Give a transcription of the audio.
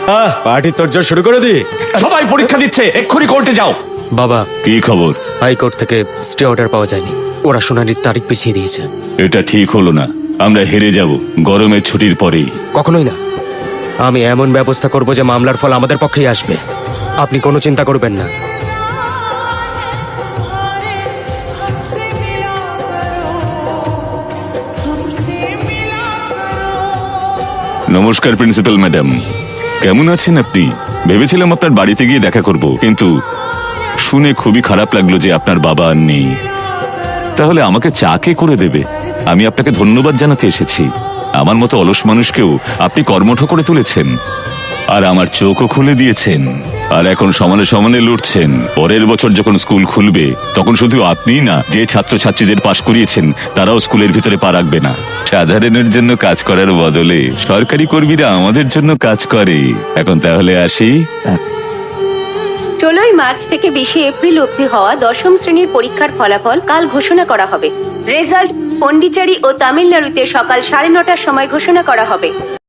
Party তোরজোর শুরু করে দি। সবাই পরীক্ষা দিচ্ছে, এক্ষুনি কোর্টে যাও। বাবা, কি খবর? হাইকোর্ট থেকে স্টে অর্ডার পাওয়া যায়নি, ওরা শুনানির তারিখ পিছিয়ে দিয়েছে। এটা ঠিক হলো না, আমরা হেরে যাব গরমের ছুটির পরেই। কখনোই না, আমি এমন ব্যবস্থা করব যে মামলার ফল আমাদের পক্ষেই আসবে। আপনি কোনো চিন্তা করবেন না। নমস্কার প্রিন্সিপাল ম্যাডাম, কেমন আছেন আপনি? ভেবেছিলাম আপনার বাড়িতে গিয়ে দেখা করব, কিন্তু শুনে খুবই খারাপ লাগলো যে আপনার বাবা আর নেই। তাহলে আমাকে চা কে করে দেবে? আমি আপনাকে ধন্যবাদ জানাতে এসেছি। আমার মতো অলস মানুষকেও আপনি কর্মঠ করে তুলেছেন, আর আমার চোখও খুলে দিয়েছেন। আর এখন সমানে সমানে লড়ছেন। পরের বছর যখন স্কুল খুলবে তখন শুধু আপনিই না, যে ছাত্রছাত্রীদের পাশ করিয়েছেন তারাও স্কুলের ভিতরে পা রাখবে না। সাধারণের জন্য কাজ করার বদলে সরকারি কর্মীরা আমাদের জন্য কাজ করে। এখন তাহলে আসি। 16ই মার্চ থেকে 20 এপ্রিল অবধি হওয়া দশম শ্রেণীর পরীক্ষার ফলাফল কাল ঘোষণা করা হবে। রেজাল্ট পন্ডিচেরি ও তামিলনাড়ুতে সকাল 9:30টার সময় ঘোষণা করা হবে।